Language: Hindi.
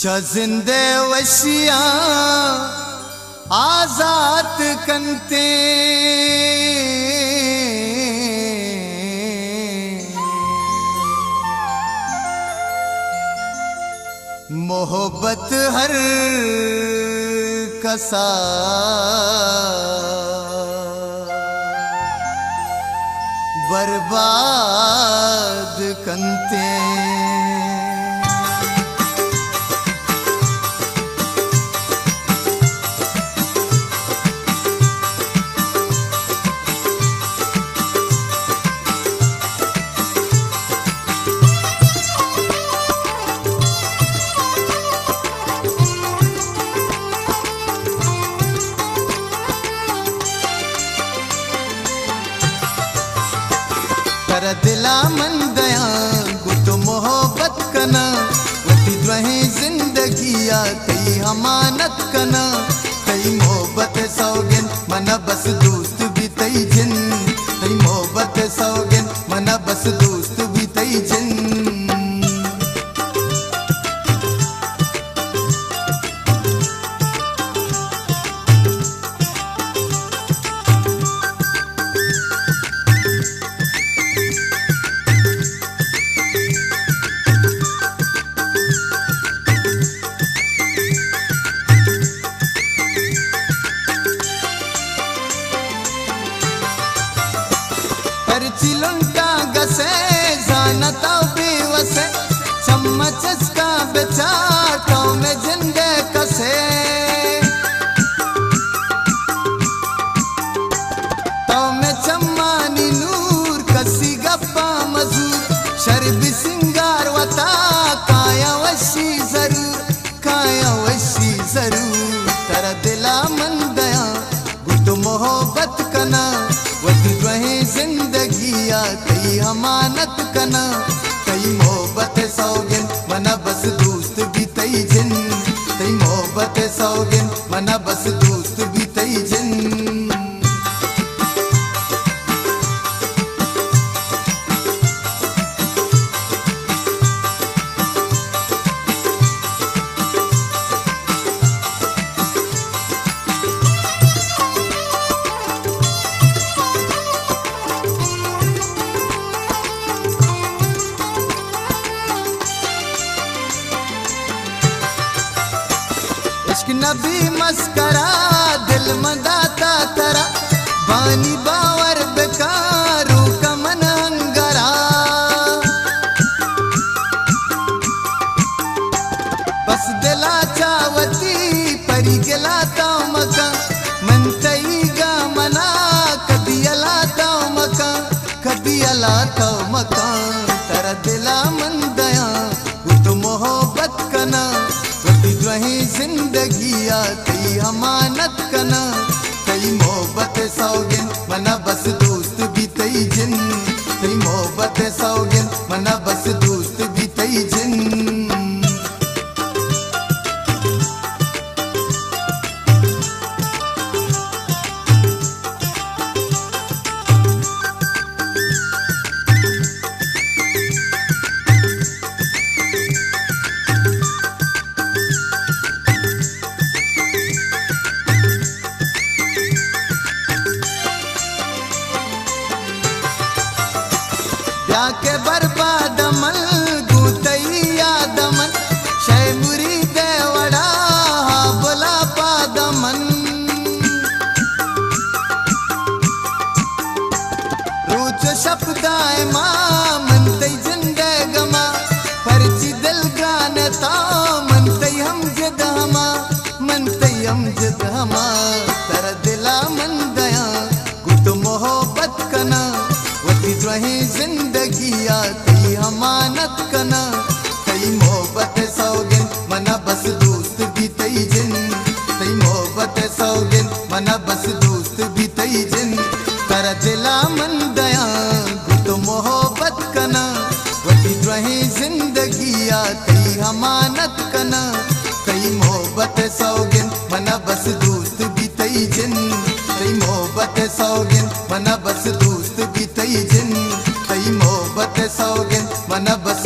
जिंदे वशिया आजाद कंते मोहब्बत हर कसा बर्बाद कंते कर दिला मन दया गुट मोहब्बत कना वती द्वहे जिंदगिया कई हमानत कना कई मोहब्बत सौगन मना बस दोस्त भी तई जिन कई मोहब्बत सौगन मना बस दोस्त भी तई जिन चिलुंटा गसे जानता बेवसे चम्मच का बेचाता में जिंदे कसे तो में चम्मानी नूर कसी गप्पा मजूर शर्ब सिंगार वता काया वशी जरूर तेरा दिला मन दया गुट मोहब्बत कना वती वही जिंदगिया कई हमानत कना कई मोहब्बत सौगन मना बस दोस्त भी तई जिन कई मोहब्बत सौगन मना बस दोस्त भी तई जिन इश्क नबी मस्करा दिल मदाता तरा बानी बावर बेकारू का मन अंगरा बस दिला चावती परी गिलाता मका मन तई गा मना कभी अलाता मका तेरा दिला मन दया गुट मोहब्बत कना वही जिंदगिया कई हमानत कना कई मोहब्बत सौगन मना बस दोस्त भी तई जिन कई मोहब्बत सौगन मना बस दोस्त भी तई जिन के बर्बाद मल गुतैया दमन शय मुरी देवड़ा बोला पादमन रोच शब्दाय मां मन तई जिंदे गमा परची दिल गानता मन तई हम जद हमा तर दिला मन दया गुट मोहब्बत कना वती द्वही जिंदगिया कई हमानत कना कई मोहब्बत सौगन मना बस दोस्त भी तई जिन कई मोहब्बत सौगन मना बस दोस्त भी तई जिन तेरा दिला मन दया गुट मोहब्बत कना वती द्वही जिंदगिया कई हमानत कना कई मोहब्बत सौगन मना बस दोस्त भी तई जिन कई मोहब्बत सौगन मना बस दोस्त भी तई जिन कई मोहब्बत सौगन मना बस